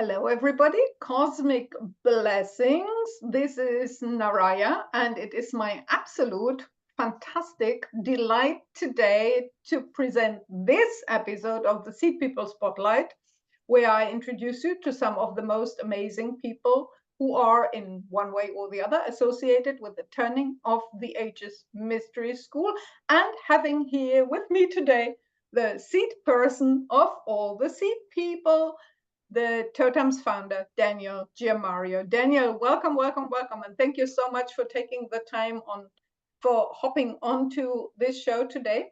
Hello, everybody. Cosmic blessings. This is Naraya, and it is my absolute fantastic delight today to present this episode of the Seed People Spotlight, where I introduce you to some of the most amazing people who are, in one way or the other, associated with the Turning of the Ages Mystery School, and having here with me today the seed person of all the seed people, the TOTAMS founder, Daniel Giamario. Daniel, welcome, welcome, welcome. And thank you so much for taking the time for hopping onto this show today.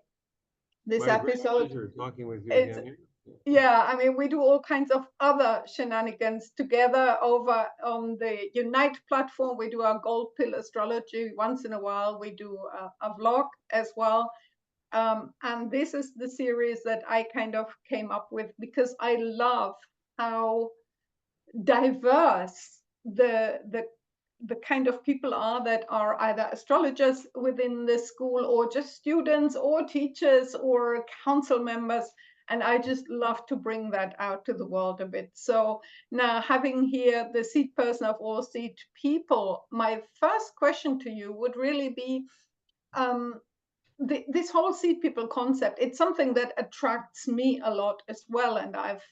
This My great episode, pleasure talking with you it's, again here. yeah, I mean, we do all kinds of other shenanigans together over on the Unite platform. We do our gold pill astrology once in a while. We do a vlog as well. And this is the series that I kind of came up with because I love how diverse the kind of people are that are either astrologers within the school or just students or teachers or council members, and I just love to bring that out to the world a bit. So now, having here the seed person of all seed people, my first question to you would really be, um, this whole seed people concept, it's something that attracts me a lot as well, and I've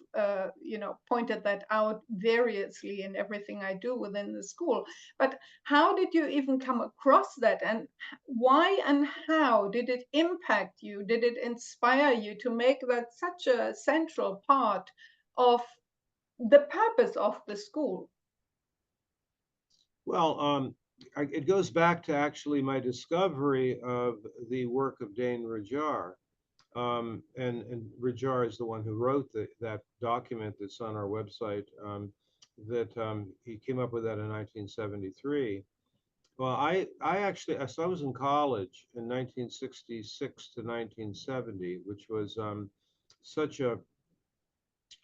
pointed that out variously in everything I do within the school. But how did you even come across that, and why and how did it impact you? Did it inspire you to make that such a central part of the purpose of the school? Well, it goes back to actually my discovery of the work of Dane Rajar. And Rajar is the one who wrote that document that's on our website, that he came up with that in 1973. Well, so I was in college in 1966 to 1970, which was such a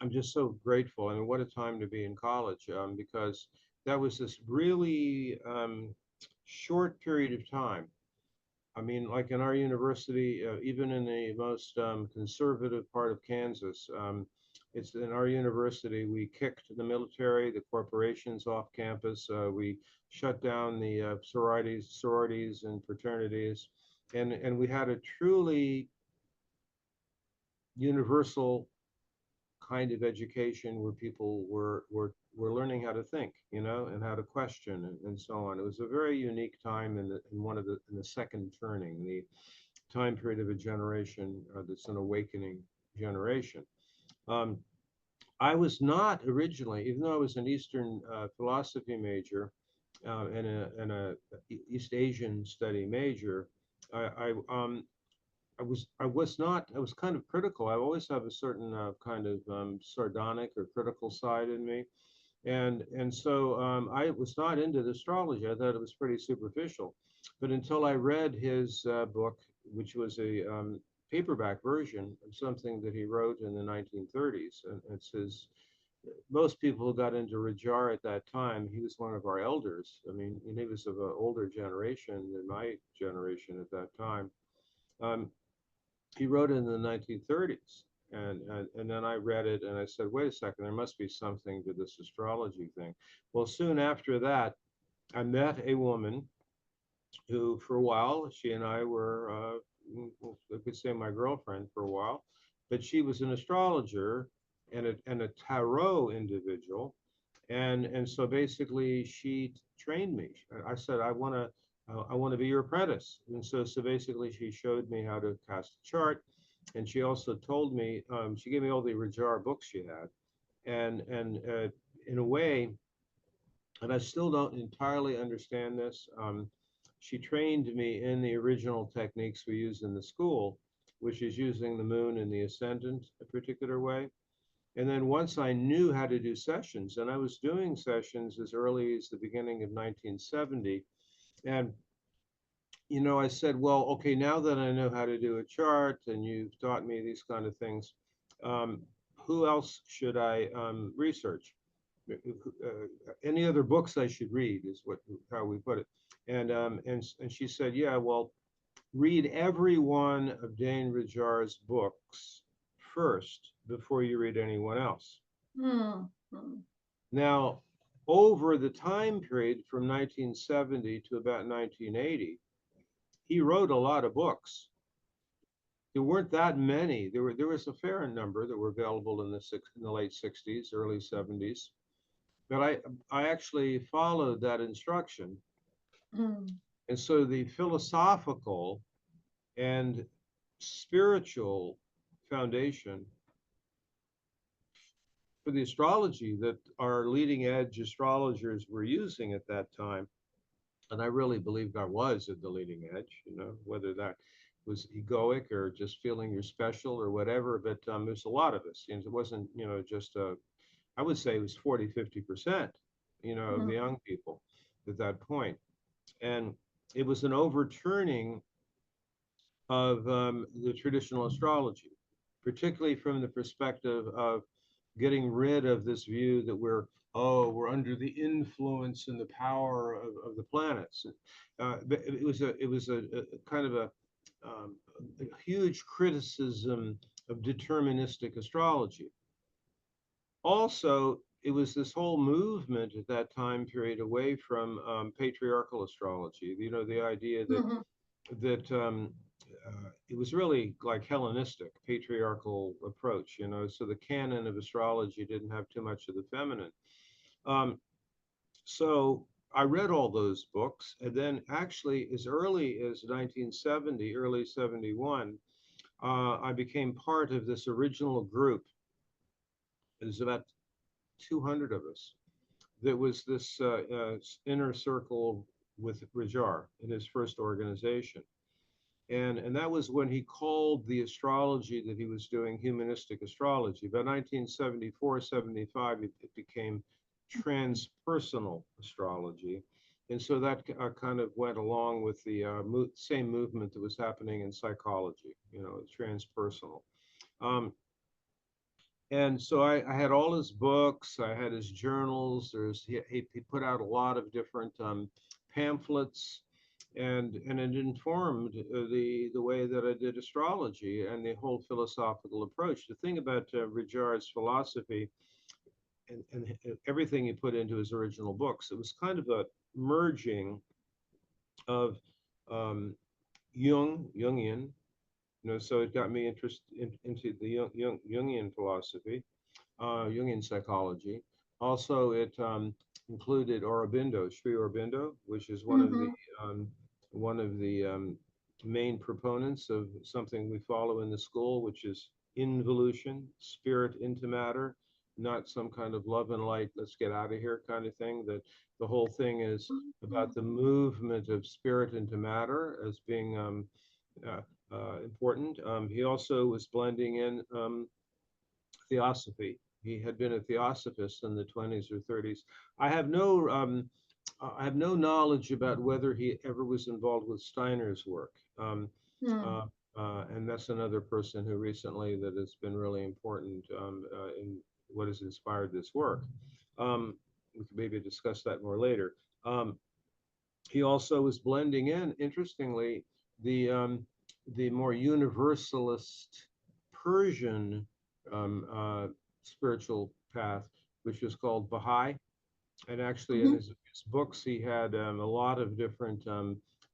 I'm just so grateful. I mean, what a time to be in college, because that was this really short period of time. I mean, like in our university, even in the most conservative part of Kansas, it's in our university, we kicked the military, the corporations off campus. We shut down the sororities and fraternities. And we had a truly universal kind of education where people were learning how to think, and how to question and so on. It was a very unique time in the second turning, the time period of a generation that's an awakening generation. Um, I was not originally, even though I was an Eastern philosophy major and a East Asian study major. I was kind of critical. I always have a certain kind of sardonic or critical side in me, and so I was not into the astrology. I thought it was pretty superficial, but until I read his book, which was a paperback version of something that he wrote in the 1930s, and it says most people who got into Rajar at that time, he was one of our elders. I mean, and he was of an older generation than my generation at that time. Um, he wrote it in the 1930s. And then I read it and I said, wait a second, there must be something to this astrology thing. Well, soon after that, I met a woman who, for a while, she and I were, I could say my girlfriend for a while, but she was an astrologer and a tarot individual. And so basically she trained me. I said, I want to be your apprentice. And so basically she showed me how to cast a chart. And she also told me, she gave me all the Rajar books she had. And in a way, and I still don't entirely understand this, she trained me in the original techniques we use in the school, which is using the moon and the ascendant a particular way. And then once I knew how to do sessions, and I was doing sessions as early as the beginning of 1970, and I said, well, okay, now that I know how to do a chart and you've taught me these kind of things, um, who else should I research? Any other books I should read is how we put it. And she said, yeah, well, read every one of Dane Rajar's books first before you read anyone else. Hmm. Hmm. Now, over the time period from 1970 to about 1980, he wrote a lot of books. There weren't that many. There was a fair number that were available in the late 60s, early 70s. But I actually followed that instruction. Mm. And so the philosophical and spiritual foundation for the astrology that our leading edge astrologers were using at that time, and I really believed I was at the leading edge, whether that was egoic or just feeling you're special or whatever, but there's a lot of us. And it wasn't, just I would say it was 40, 50%, of the Mm. young people at that point. And it was an overturning of the traditional astrology, particularly from the perspective of getting rid of this view that we're under the influence and the power of the planets. But it was a kind of a huge criticism of deterministic astrology. Also, it was this whole movement at that time period away from patriarchal astrology. The idea that Mhm. that it was really like Hellenistic, patriarchal approach, so the canon of astrology didn't have too much of the feminine. Um, so I read all those books, and then actually, as early as 1970, early 71, I became part of this original group. There's about 200 of us. There was this inner circle with Rajar in his first organization. And that was when he called the astrology that he was doing humanistic astrology. By 1974, 75, it became transpersonal astrology. And so that kind of went along with the same movement that was happening in psychology, transpersonal. Um, and so I had all his books, I had his journals. He put out a lot of different pamphlets, and it informed the way that I did astrology and the whole philosophical approach. The thing about Rijar's philosophy and everything he put into his original books, it was kind of a merging of um, Jungian, so it got me interested into the Jungian philosophy, Jungian psychology. Also, it included Aurobindo, Sri Aurobindo, which is Mhm. one of the main proponents of something we follow in the school, which is involution, spirit into matter, not some kind of love and light, let's get out of here kind of thing. That the whole thing is about the movement of spirit into matter as being uh, important. He also was blending in theosophy. He had been a theosophist in the 20s or 30s. I have no I have no knowledge about whether he ever was involved with Steiner's work. Mm. Uh, and that's another person who recently that has been really important in what has inspired this work. We could maybe discuss that more later. Um, he also was blending in, interestingly, the um, the more universalist Persian spiritual path, which was called Baha'i. And actually, in Mhm. his books, he had a lot of different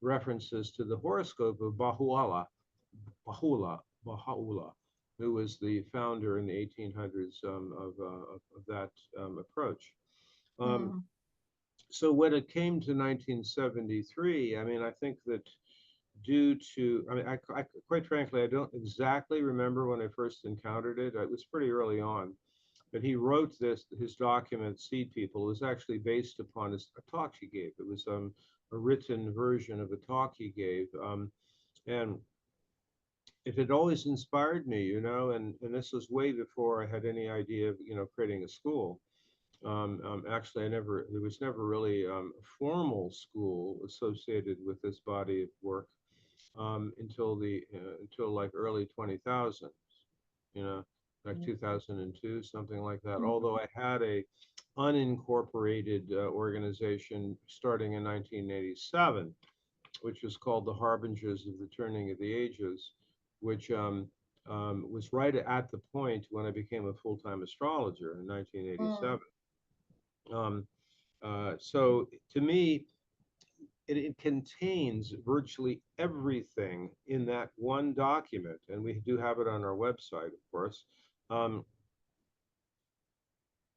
references to the horoscope of Baha'u'llah, who was the founder in the 1800s of that approach. Um, Mm. so when it came to 1973, I mean, I think that due to, I mean, quite frankly, I don't exactly remember when I first encountered it. It was pretty early on, but he wrote his document, Seed People, was actually based upon a talk he gave. It was a written version of a talk he gave. And it had always inspired me, and this was way before I had any idea of, creating a school. Actually, there was never really a formal school associated with this body of work until like early 20,000, you know, like 2002, something like that. Mhm. Although I had a unincorporated organization starting in 1987, which was called the Harbingers of the Turning of the Ages, which was right at the point when I became a full-time astrologer in Mm. 1987. Um, so to me, it contains virtually everything in that one document, and we do have it on our website, of course, um,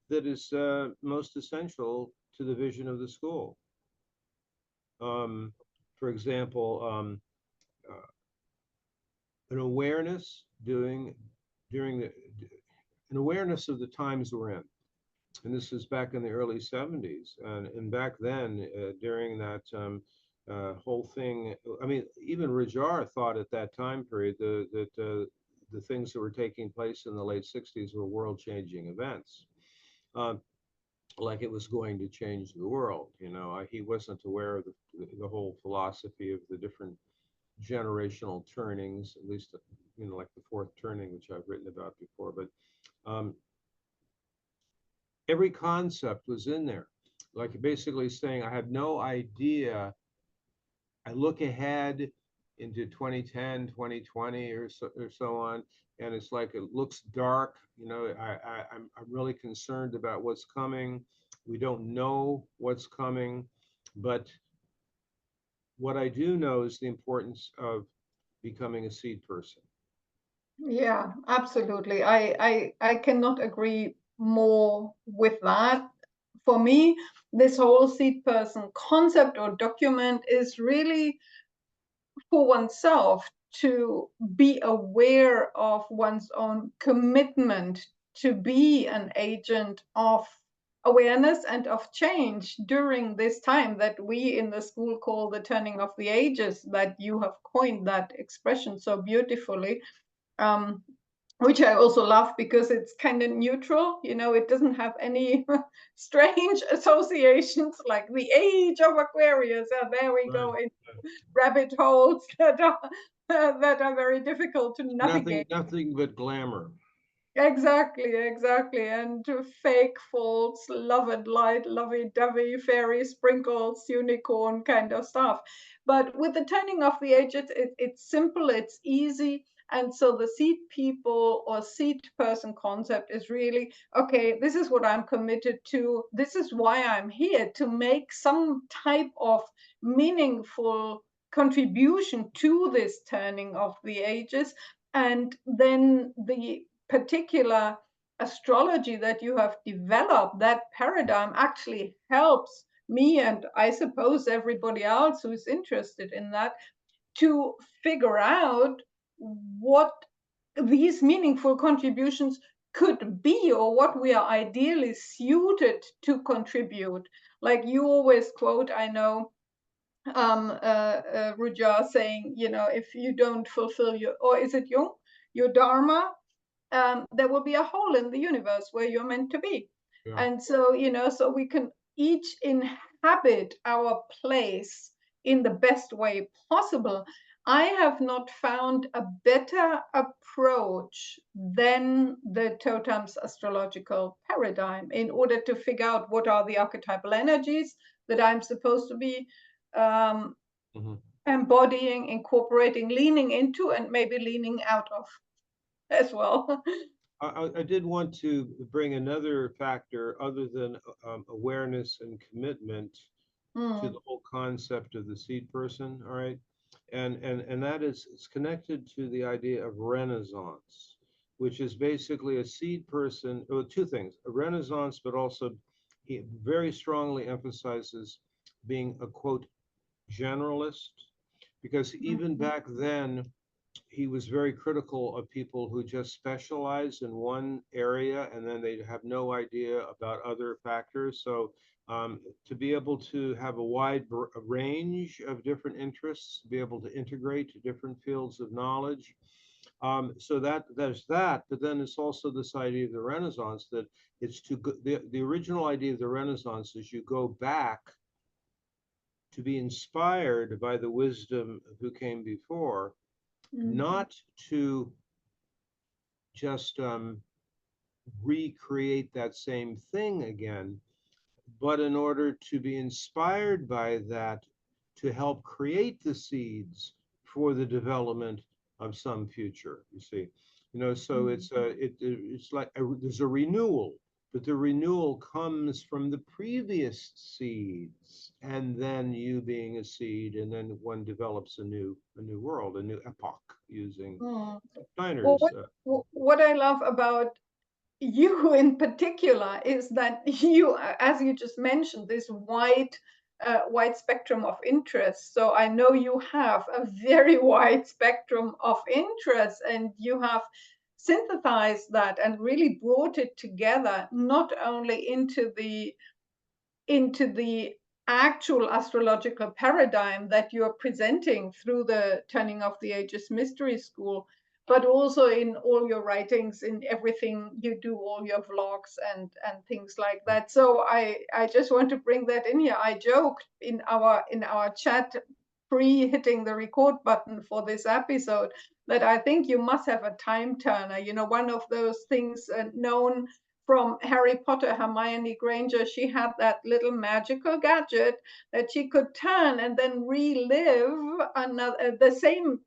that is most essential to the vision of the school. Um, for example, uh, an awareness during the an awareness of the times we're in. And this is back in the early 70s. And back then, during that whole thing, I mean, even Rajar thought at that time period that the things that were taking place in the late 60s were world-changing events. Um, like it was going to change the world. He wasn't aware of the whole philosophy of the different generational turnings, at least, like the fourth turning, which I've written about before. But um, every concept was in there, like basically saying, I have no idea. I look ahead into 2010, 2020, or so on, and it's like it looks dark. I'm really concerned about what's coming. We don't know what's coming, but what I do know is the importance of becoming a seed person. Yeah, absolutely. I cannot agree more with that. For me, this whole seed person concept or document is really for oneself to be aware of one's own commitment to be an agent of awareness and of change during this time that we in the school call the turning of the ages, that you have coined that expression so beautifully. um, which I also love because it's kind of neutral. It doesn't have any strange associations like the age of Aquarius. There we Right. go in rabbit holes that are very difficult to Nothing, navigate. nothing but glamour. Exactly, exactly. And to fake false, love and light, lovey dovey, fairy sprinkles, unicorn kind of stuff. But with the turning of the ages, it's simple, it's easy. And so the seed people or seed person concept is really okay, this is what I'm committed to. This is why I'm here to make some type of meaningful contribution to this turning of the ages. And then the particular astrology that you have developed, that paradigm actually helps me, and I suppose everybody else who's interested in that, to figure out what these meaningful contributions could be, or what we are ideally suited to contribute. Like you always quote, I know, Ruja saying, if you don't fulfill your, or is it Jung, your dharma, there will be a hole in the universe where you're meant to be. Yeah. And so, so we can each inhabit our place in the best way possible. I have not found a better approach than the TOTAMS astrological paradigm in order to figure out what are the archetypal energies that I'm supposed to be um, Mhm. embodying, incorporating, leaning into, and maybe leaning out of as well. I did want to bring another factor other than awareness and commitment to Mm, the whole concept of the seed person. All right, and that is, it's connected to the idea of renaissance, which is basically a seed person. Well, two things: a renaissance, but also he very strongly emphasizes being a quote generalist, because even mhm, back then he was very critical of people who just specialize in one area and then they have no idea about other factors. So to be able to have a wide range of different interests, be able to integrate different fields of knowledge. So that there's that, but then it's also this idea of the Renaissance, that it's to go, the original idea of the Renaissance is you go back to be inspired by the wisdom of who came before, mhm, not to just recreate that same thing again, but in order to be inspired by that, to help create the seeds for the development of some future. You see, so mhm, it's like there's a renewal but the renewal comes from the previous seeds, and then you being a seed, and then one develops a new world, a new epoch, using Mm. Well, Steiner's. what I love about you in particular is that you, as you just mentioned, this wide spectrum of interests. So I know you have a very wide spectrum of interests, and you have synthesized that and really brought it together, not only into the actual astrological paradigm that you're presenting through the Turning of the Ages Mystery School, but also in all your writings, in everything you do, all your vlogs and things like that. So I just want to bring that in here. I joked in our chat pre hitting the record button for this episode that I think you must have a time turner, you know, one of those things known from Harry Potter, Hermione Granger. She had that little magical gadget that she could turn and then relive the same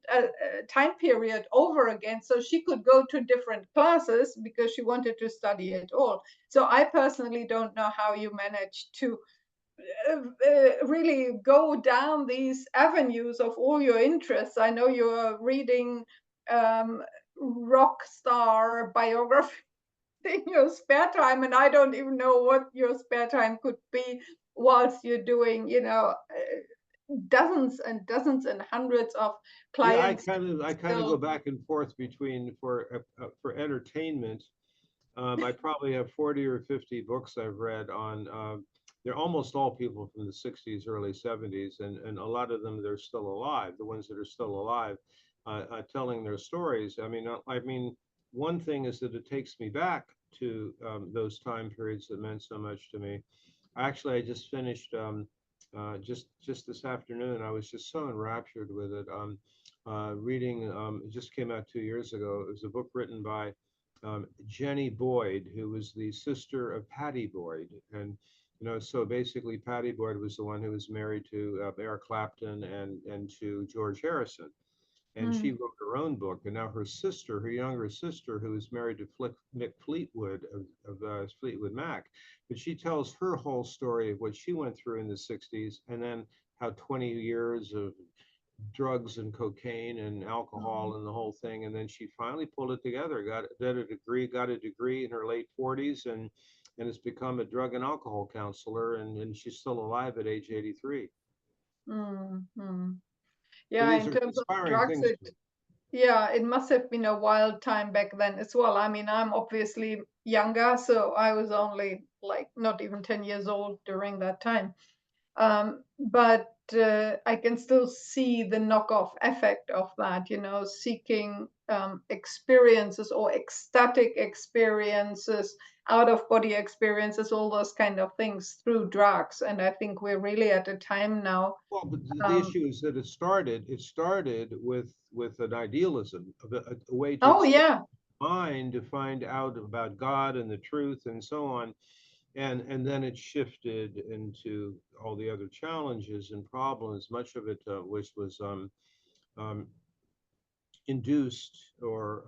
time period over again. So she could go to different classes because she wanted to study it all. So I personally don't know how you managed to really go down these avenues of all your interests. I know you're reading rock star biography in your spare time, and I don't even know what your spare time could be whilst you're doing, you know, dozens and dozens and hundreds of Yeah, clients I kind of go still. back and forth between for entertainment. I probably have 40 or 50 books I've read on. They're almost all people from the 60s, early 70s, and a lot of them they're still alive. The ones that are still alive, telling their stories. I mean, one thing is that it takes me back to those time periods that meant so much to me. Actually, I just finished just this afternoon. I was just so enraptured with it. Reading, it just came out 2 years ago. It was a book written by Jenny Boyd, who was the sister of Patty Boyd. And, you know, so basically Patty Boyd was the one who was married to Eric Clapton and to George Harrison. And she Mm, wrote her own book. And now her sister, her younger sister, who is married to Mick Fleetwood of Fleetwood Mac, but she tells her whole story of what she went through in the 60s, and then how 20 years of drugs and cocaine and mm, alcohol and the whole thing. And then she finally pulled it together, got a degree in her late 40s, and has become a drug and alcohol counselor. And she's still alive at age 83. mm, mm. So Yeah, these in are terms of inspiring drugs, things. yeah, it must have been a wild time back then as well. I mean, I'm obviously younger, so I was only like not even 10 years old during that time. But I can still see the knockoff effect of that, you know, seeking experiences or ecstatic experiences, out of body experiences, all those kind of things through drugs. And I think we're really at a time now. Well, but the Um, issue is that it started with an idealism, a way to oh, expand yeah. mind, to find out about God and the truth and so on. And then it shifted into all the other challenges and problems. Much of it which was um, induced or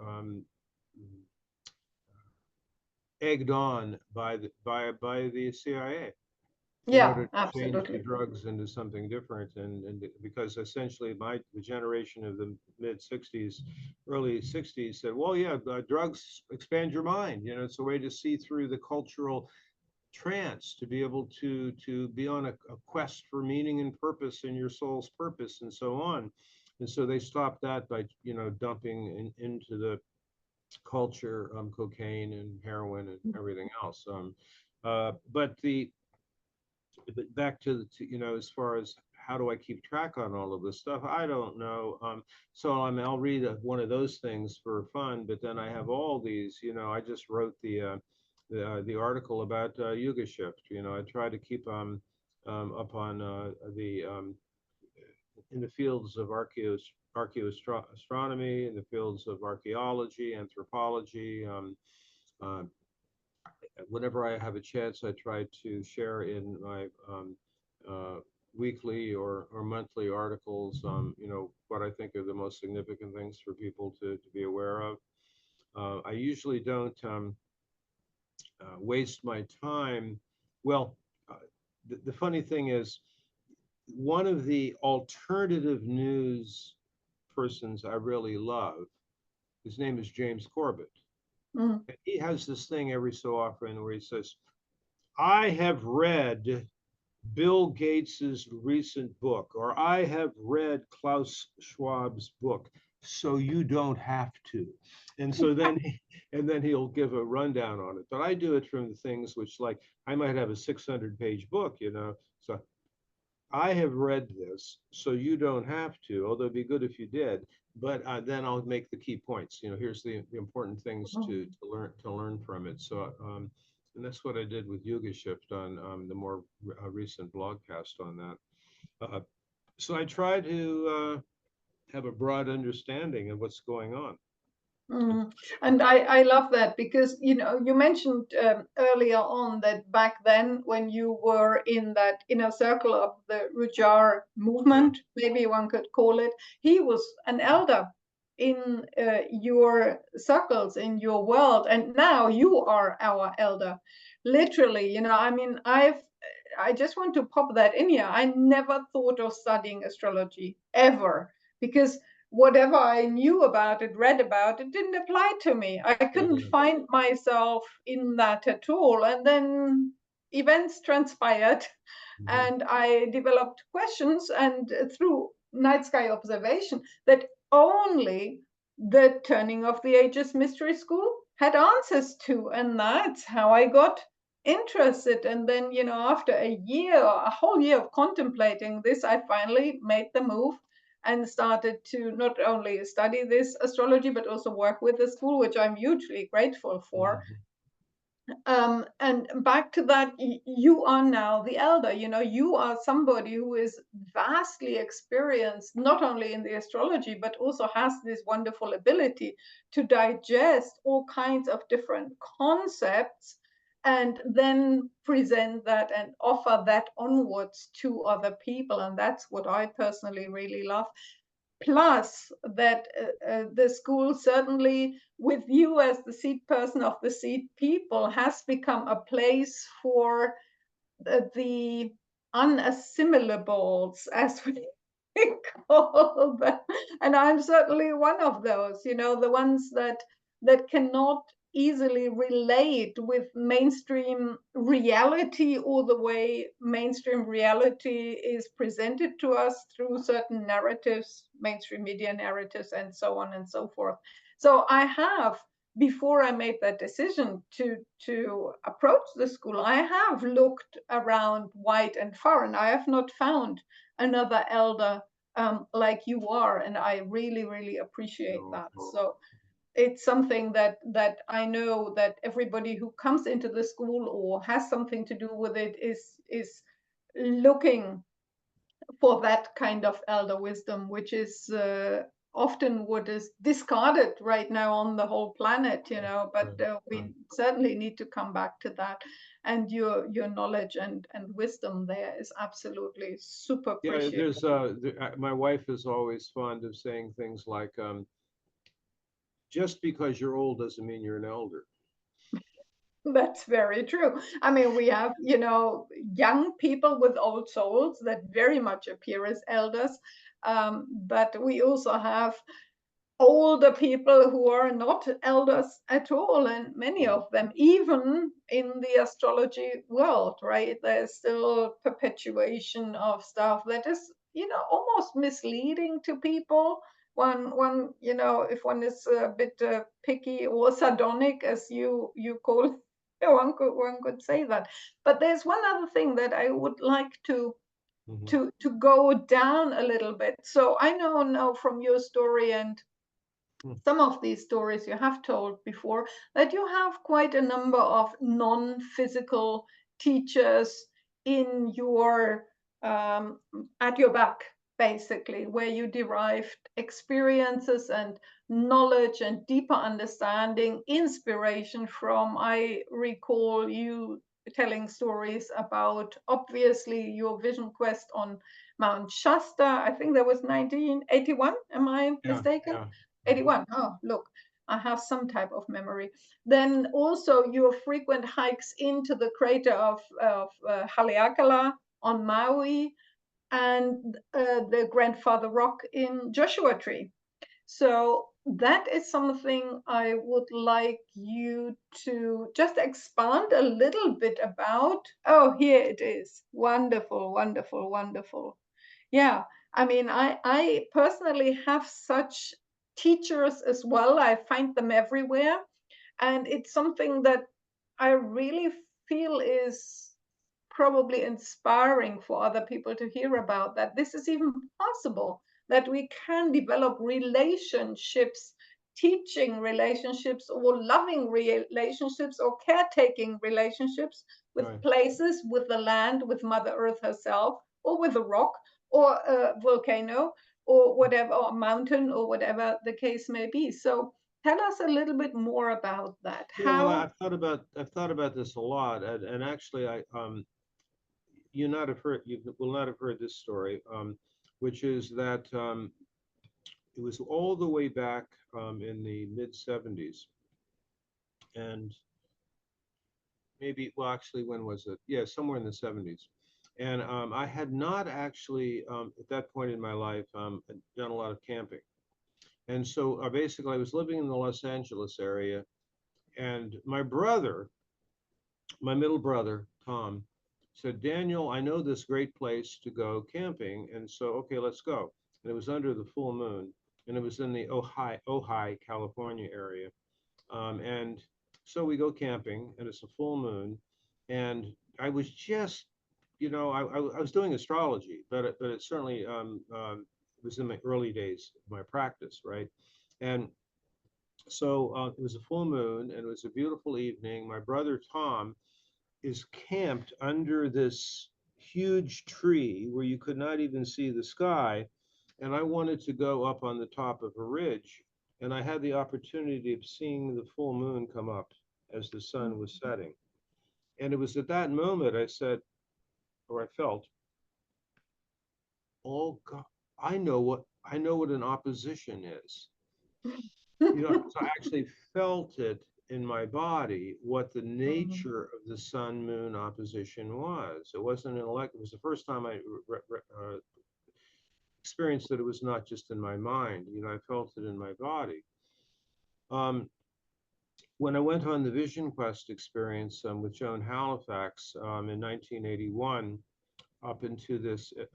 egged on by the CIA in order Yeah, to change the absolutely. drugs into something different. And because essentially the generation of the mid 60s, early 60s said, well, yeah, drugs expand your mind. You know, it's a way to see through the cultural trance, to be able to be on a quest for meaning and purpose in your soul's purpose and so on. And so they stopped that by, you know, dumping into the culture cocaine and heroin and everything else. But back to you know, as far as how do I keep track on all of this stuff, I don't know. So I'll read one of those things for fun, but then I have all these, you know. I just wrote the article about Yuga shift. You know, I try to keep up on the in the fields of archaeoastronomy, in the fields of archaeology, anthropology. Uh, Whenever I have a chance, I try to share in my uh, weekly or monthly articles, you know, what I think are the most significant things for people to be aware of. I usually don't waste my time. Well, the funny thing is, one of the alternative news persons I really love, his name is James Corbett. Mm. And he has this thing every so often where he says, I have read Bill Gates's recent book, or I have read Klaus Schwab's book, so you don't have to. And so then, and then he'll give a rundown on it. But I do it from the things which, like, I might have a 600-page book, so I have read this, so you don't have to, although it'd be good if you did. But then I'll make the key points. Here's the important things to learn from it. So, and that's what I did with Yoga Shift on the more recent blogcast on that. So I try to have a broad understanding of what's going on. Mm. And I love that because, you mentioned earlier on that back then when you were in that inner circle of the Rujar Yeah. movement, maybe one could call it, he was an elder in your circles, in your world. And now you are our elder. Literally, I mean, I just want to pop that in here. I never thought of studying astrology ever because whatever I knew about it, read about it, didn't apply to me. I couldn't find myself in that at all. And then events transpired Mhm. and I developed questions, and through night sky observation, that only the Turning of the Ages Mystery School had answers to. And that's how I got interested. And then, after a whole year of contemplating this, I finally made the move and started to not only study this astrology, but also work with the school, which I'm hugely grateful for. Mhm. And back to that, you are now the elder. You are somebody who is vastly experienced, not only in the astrology, but also has this wonderful ability to digest all kinds of different concepts and then present that and offer that onwards to other people. And that's what I personally really love. Plus, that the school, certainly with you as the seed person of the seed people, has become a place for the unassimilables, as we call them. And I'm certainly one of those, the ones that cannot easily relate with mainstream reality, or the way mainstream reality is presented to us through certain narratives, mainstream media narratives, and so on and so forth. So I have, before I made that decision to approach the school, I have looked around wide and far, and I have not found another elder like you are, and I really, really appreciate No. that. So it's something that I know that everybody who comes into the school or has something to do with it is looking for that kind of elder wisdom, which is often what is discarded right now on the whole planet, but we certainly need to come back to that. And your knowledge and wisdom there is absolutely super Yeah, appreciated. there's my wife is always fond of saying things like, just because you're old doesn't mean you're an elder. That's very true. I mean, we have, young people with old souls that very much appear as elders, but we also have older people who are not elders at all, and many Yeah. of them, even in the astrology world, right? There's still perpetuation of stuff that is, almost misleading to people. One, if one is a bit picky or sardonic, as you call, one could say that. But there's one other thing that I would like to Mhm. to go down a little bit. So I know now from your story and Hmm. some of these stories you have told before, that you have quite a number of non-physical teachers in your at your back, basically, where you derived experiences and knowledge and deeper understanding, inspiration from. I recall you telling stories about, obviously, your vision quest on Mount Shasta. I think that was 1981. Am I Yeah, mistaken? yeah. Mhm. 81. Oh, look, I have some type of memory. Then also your frequent hikes into the crater of Haleakala on Maui, and the Grandfather Rock in Joshua Tree. So that is something I would like you to just expand a little bit about. Oh, here it is. Wonderful, wonderful, wonderful. Yeah, I mean, I personally have such teachers as well. I find them everywhere. And it's something that I really feel is probably inspiring for other people to hear about, that this is even possible, that we can develop relationships, teaching relationships or loving relationships or caretaking relationships with Right. places, with the land, with Mother Earth herself, or with a rock or a volcano or whatever, or a mountain or whatever the case may be. So tell us a little bit more about that. Yeah, well, How I've thought about this a lot, and actually, you will not have heard this story, which is that it was all the way back in the mid '70s, and maybe, well, actually, when was it? Yeah, somewhere in the '70s. And I had not actually, at that point in my life, done a lot of camping. And so basically, I was living in the Los Angeles area, and my middle brother, Tom, said, Daniel, I know this great place to go camping. And so, okay, let's go. And it was under the full moon, and it was in the Ojai, California area. And so we go camping, and it's a full moon. And I was just, I was doing astrology, but it certainly was in my early days of my practice, right? And so it was a full moon, and it was a beautiful evening. My brother Tom is camped under this huge tree where you could not even see the sky. And I wanted to go up on the top of a ridge. And I had the opportunity of seeing the full moon come up as the sun was setting. And it was at that moment I said, or I felt, oh God, I know what an opposition is. So I actually felt it in my body what the nature of the sun moon opposition was. It wasn't an elect. It was the first time I experienced that it was not just in my mind. I felt it in my body. Um, when I went on the Vision Quest experience with Joan Halifax in 1981, up into this, at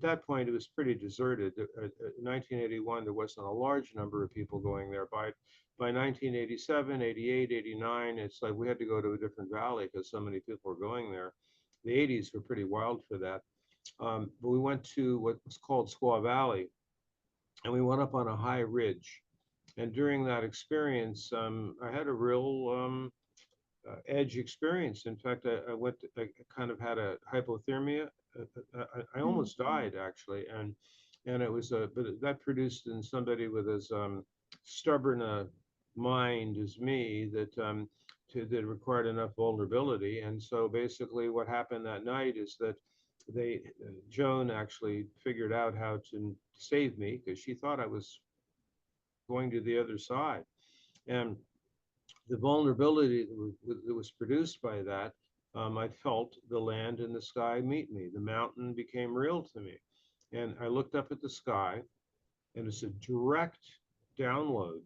that point, it was pretty deserted. In 1981, there wasn't a large number of people going there. By 1987, 88, 89, it's like we had to go to a different valley because so many people were going there. The 80s were pretty wild for that. But we went to what was called Squaw Valley, and we went up on a high ridge. And during that experience, I had a real edge experience. In fact, I kind of had a hypothermia. I almost died actually, and it was but that produced in somebody with as stubborn a mind as me that required enough vulnerability. And so basically, what happened that night is that Joan actually figured out how to save me because she thought I was going to the other side, and the vulnerability that was produced by that, I felt the land and the sky meet me. The mountain became real to me. And I looked up at the sky, and it's a direct download,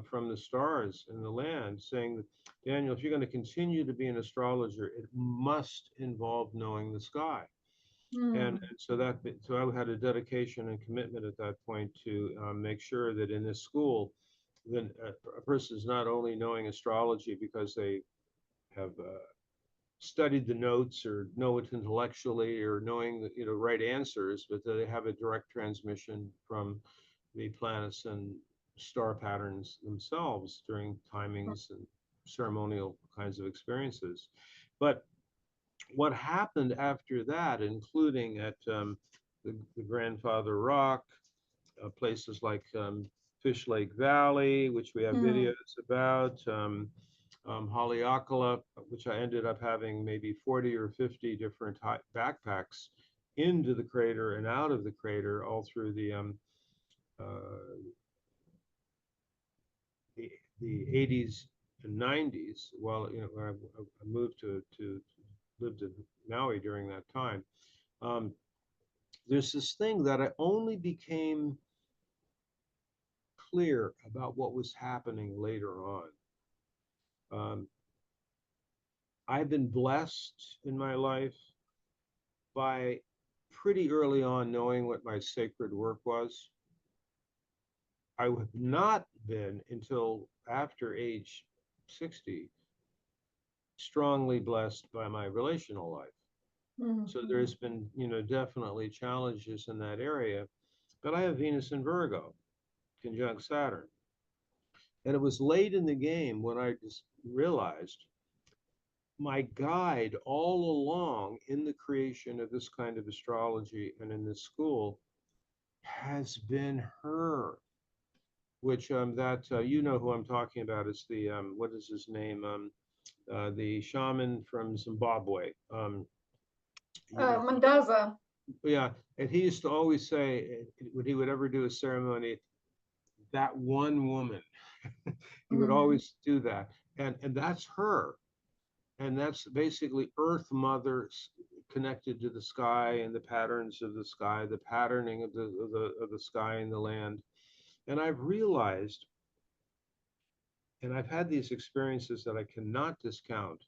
from the stars and the land saying that, Daniel, if you're going to continue to be an astrologer, it must involve knowing the sky. And so I had a dedication and commitment at that point to make sure that in this school, then a person is not only knowing astrology because they have studied the notes or know it intellectually or knowing the right answers, but that they have a direct transmission from the planets and star patterns themselves during timings and ceremonial kinds of experiences. But what happened after that, including at the Grandfather Rock, places like Fish Lake Valley, which we have videos about, Haleakala, which I ended up having maybe 40 or 50 different backpacks into the crater and out of the crater, all through the uh, the 80s and 90s, well, when I moved to lived in Maui during that time, um, there's this thing that I only became clear about what was happening later on. Um, I've been blessed in my life by pretty early on knowing what my sacred work was. I have not been until after age 60 strongly blessed by my relational life. So Mhm. there's been, definitely challenges in that area. But I have Venus in Virgo, conjunct Saturn. And it was late in the game when I just realized my guide all along in the creation of this kind of astrology and in this school has been her, which that you know who I'm talking about is the what is his name, the shaman from Zimbabwe. He Mandaza. Yeah, and he used to always say when he would ever do a ceremony, that one woman. He would Mhm. always do that, and that's her, and that's basically Earth Mother connected to the sky and the patterns of the sky, the patterning of the sky and the land. And I've realized, and I've had these experiences that I cannot discount,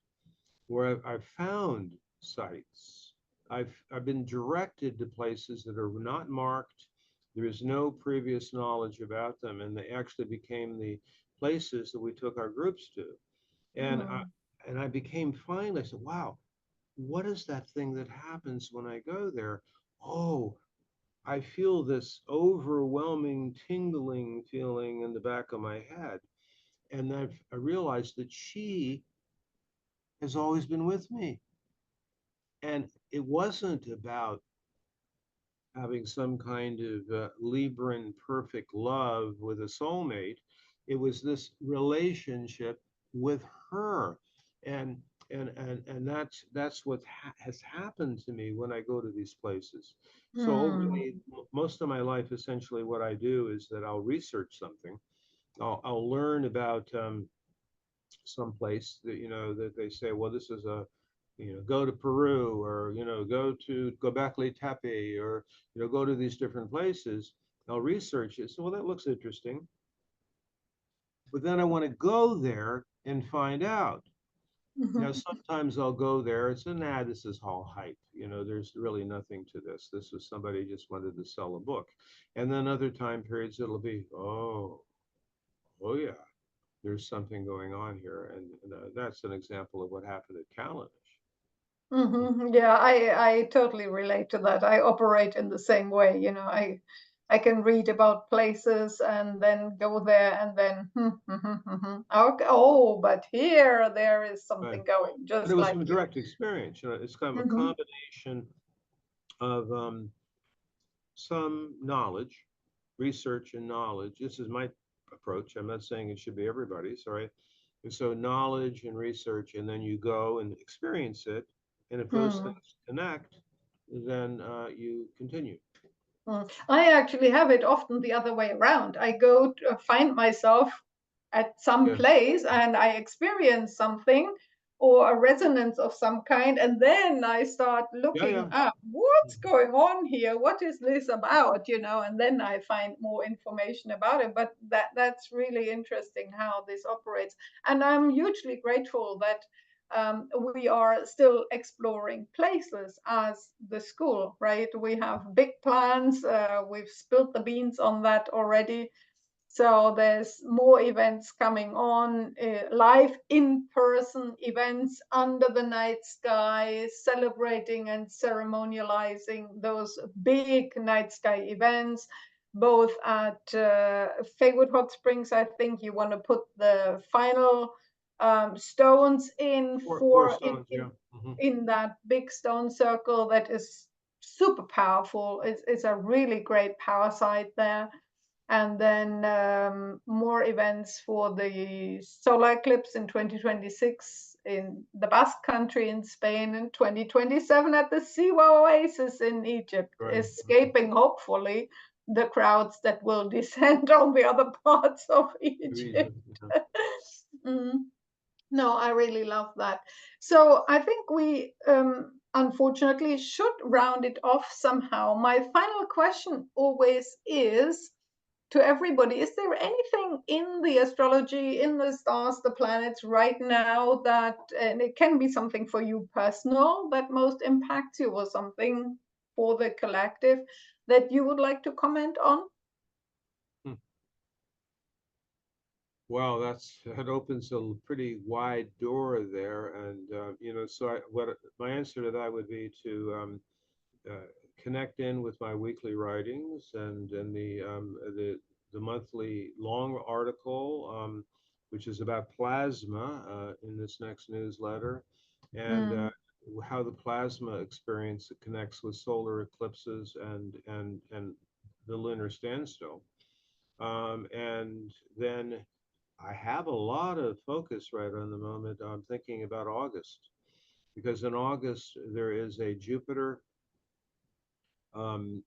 where I've found sites. I've been directed to places that are not marked. There is no previous knowledge about them, and they actually became the places that we took our groups to. And I, Mhm. and I became finally, I said, wow, what is that thing that happens when I go there? Oh, I feel this overwhelming tingling feeling in the back of my head. And I realized that she has always been with me. And it wasn't about having some kind of Libran perfect love with a soulmate. It was this relationship with her, and that's what has happened to me when I go to these places. So over Mhm. most of my life, essentially, what I do is that I'll research something. I'll learn about some place that that they say, well, this is a go to Peru, or go to Göbekli Tepe, or go to these different places. I'll research it. So, well, that looks interesting. But then I want to go there and find out. Now, Mhm. sometimes I'll go there and say, nah, this is all hype. There's really nothing to this. This was somebody just wanted to sell a book. And then other time periods, it'll be, oh yeah, there's something going on here. And that's an example of what happened at Callanish. Mhm. Yeah, I totally relate to that. I operate in the same way. I can read about places and then go there and then okay. Oh, but here there is Right. something going, But it just was like from you. direct experience. It's kind of a Mhm. combination of some knowledge, research, and knowledge. This is my approach. I'm not saying it should be everybody's, all right? And so knowledge and research, and then you go and experience it. And if those Mm. things connect, then you continue. I actually have it often the other way around. I go to find myself at some Yeah, place and I experience something or a resonance of some kind, and then I start yeah, looking yeah. up what's going on here, what is this about, and then I find more information about it. But that's really interesting how this operates, and I'm hugely grateful that we are still exploring places as the school, right? We have big plans. We've spilled the beans on that already. So there's more events coming on, live in-person events under the night sky, celebrating and ceremonializing those big night sky events, both at Faywood Hot Springs. I think you want to put the final stones in Four for stones. Yeah. Hmm. in that big stone circle that is super powerful. It's a really great power site there. And then more events for the solar eclipse in 2026 in the Basque Country in Spain, and 2027 at the Siwa Oasis in Egypt, Right. escaping hopefully the crowds that will descend on the other parts of Egypt. Reason, yeah. Mm. No, I really love that. So I think we unfortunately should round it off somehow. My final question always is to everybody, is there anything in the astrology, in the stars, the planets right now that, and it can be something for you personal, that most impacts you, or something for the collective that you would like to comment on? Hmm. Wow, that opens a pretty wide door there, and so my answer to that would be to connect in with my weekly writings and the monthly long article, which is about plasma in this next newsletter, and Mm. how the plasma experience connects with solar eclipses and the lunar standstill. And then I have a lot of focus right on the moment. I'm thinking about August because in August there is a Jupiter um,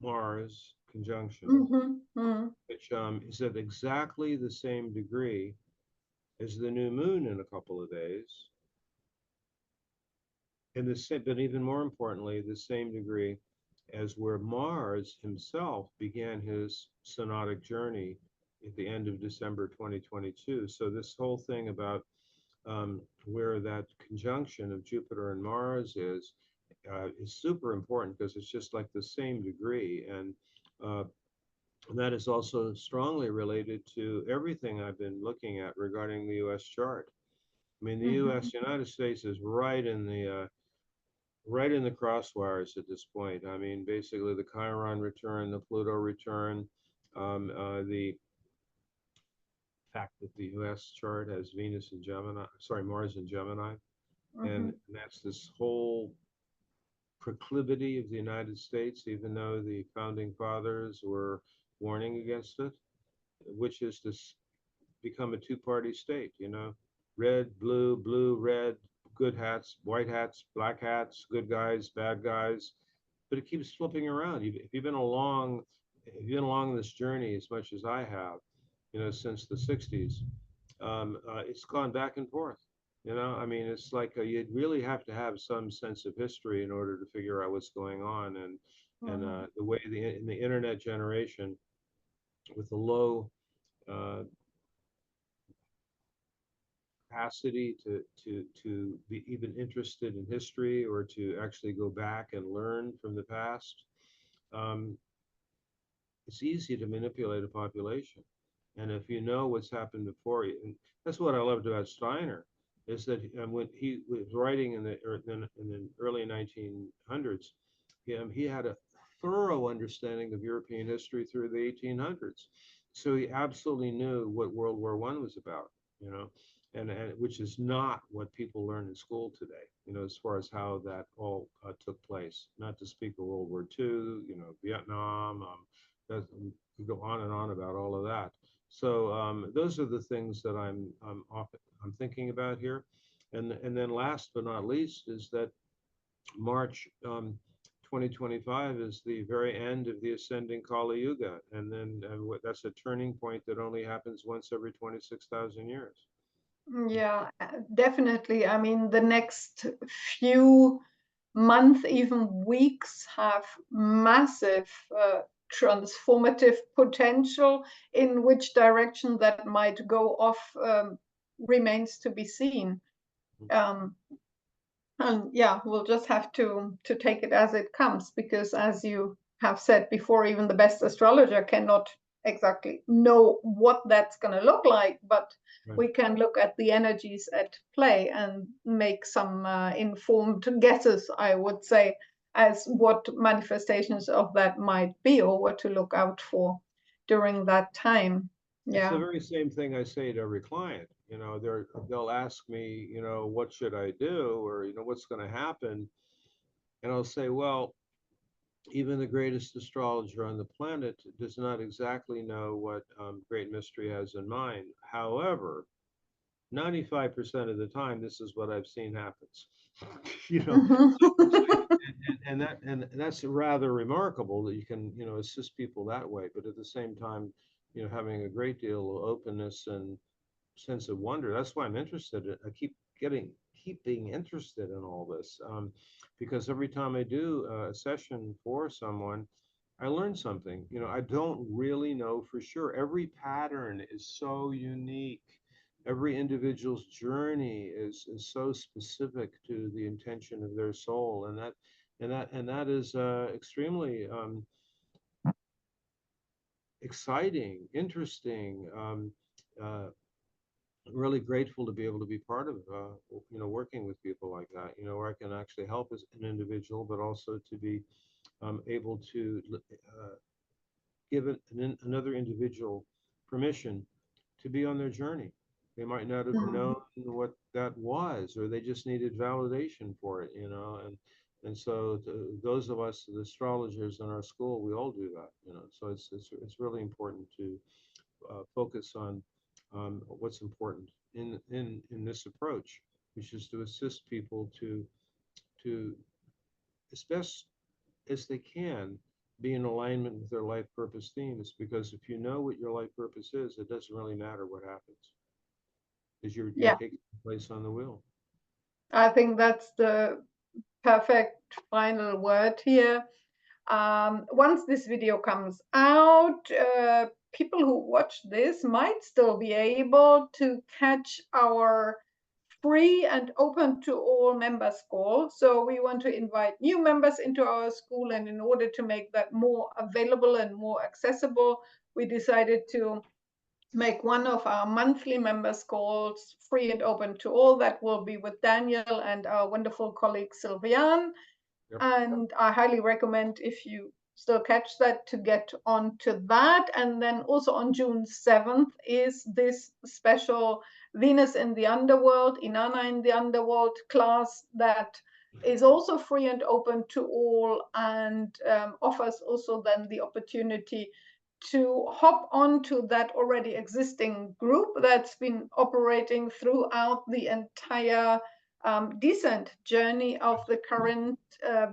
Mars conjunction, Mm-hmm. Mm. which is at exactly the same degree as the new moon in a couple of days, and but even more importantly, the same degree as where Mars himself began his synodic journey at the end of December 2022. So this whole thing about where that conjunction of Jupiter and Mars is super important because it's just like the same degree, uh, and that is also strongly related to everything I've been looking at regarding the U.S. chart. I mean, the Mm-hmm. U.S. United States is right in the crosswires at this point. I mean, basically the Chiron return, the Pluto return, the fact that the U.S. chart has Venus in Gemini, sorry, Mars in Gemini, Mm-hmm. and that's this whole proclivity of the United States, even though the founding fathers were warning against it, which is to become a two-party state, red, blue, blue, red, good hats, white hats, black hats, good guys, bad guys, but it keeps flipping around. If you've been along this journey as much as I have, since the 60s, it's gone back and forth. I mean, it's like you'd really have to have some sense of history in order to figure out what's going on, and Mm-hmm. the way in the internet generation with the low uh, capacity to be even interested in history or to actually go back and learn from the past, um, it's easy to manipulate a population. And if you know what's happened before you, and that's what I loved about Steiner, is that when he was writing in the early 1900s, he had a thorough understanding of European history through the 1800s. So he absolutely knew what World War I was about, you know, and which is not what people learn in school today, as far as how that all took place. Not to speak of World War II, Vietnam. We go on and on about all of that. So those are the things that I'm thinking about here, and then last but not least is that March 2025 is the very end of the ascending Kali Yuga, and then that's a turning point that only happens once every 26,000 years. Yeah, definitely. I mean, the next few months, even weeks, have massive transformative potential. In which direction that might go off remains to be seen. Um, and yeah, we'll just have to take it as it comes, because as you have said before, even the best astrologer cannot exactly know what that's going to look like, but Right. we can look at the energies at play and make some informed guesses, I would say, as what manifestations of that might be, or what to look out for during that time. It's the Yeah. very same thing I say to every client. They'll ask me, what should I do, or what's going to happen, and I'll say, well, even the greatest astrologer on the planet does not exactly know what great mystery has in mind. However, 95% of the time, this is what I've seen happens. You know, Mhm. and that's rather remarkable that you can, assist people that way. But at the same time, having a great deal of openness and sense of wonder. That's why I'm interested. I keep being interested in all this, because every time I do a session for someone, I learn something. I don't really know for sure. Every pattern is so unique. Every individual's journey is so specific to the intention of their soul, and that is extremely exciting, interesting. Uh, really grateful to be able to be part of working with people like that, where I can actually help as an individual, but also to be able to give another individual permission to be on their journey. They might not have known what that was, or they just needed validation for it, and so those of us, the astrologers in our school, we all do that, so it's really important to focus on what's important in this approach, which is to assist people to as best as they can be in alignment with their life purpose themes. Because if you know what your life purpose is, it doesn't really matter what happens, because you're Yeah, taking place on the wheel. I think that's the perfect final word here. Once this video comes out, people who watch this might still be able to catch our free and open to all members call. So we want to invite new members into our school, and in order to make that more available and more accessible, we decided to make one of our monthly members calls free and open to all. That will be with Daniel and our wonderful colleague Sylviane. Yep. And I highly recommend, if you still catch that, to get onto that. And then also on June 7th is this special Venus in the Underworld, Inanna in the Underworld class that is also free and open to all, and offers also then the opportunity to hop onto that already existing group that's been operating throughout the entire descent journey of the current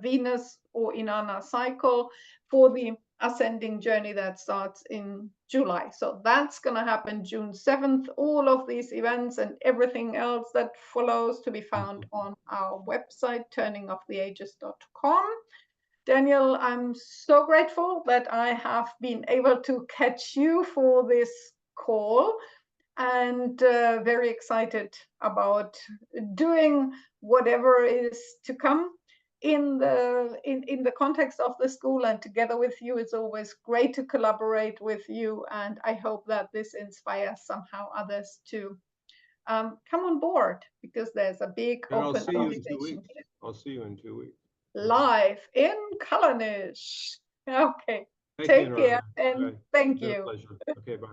Venus or Inanna cycle for the ascending journey that starts in July. So that's going to happen June 7th. All of these events and everything else that follows to be found on our website, turningoftheages.com. Daniel, I'm so grateful that I have been able to catch you for this call, and very excited about doing whatever is to come in the context of the school and together with you. It's always great to collaborate with you, and I hope that this inspires somehow others to come on board, because there's a big And I'll open see you in two invitation weeks. I'll see you in 2 weeks. live in Colornish. Okay, Thank you, take care Norman. and Okay. thank Been a you. pleasure. Okay, bye.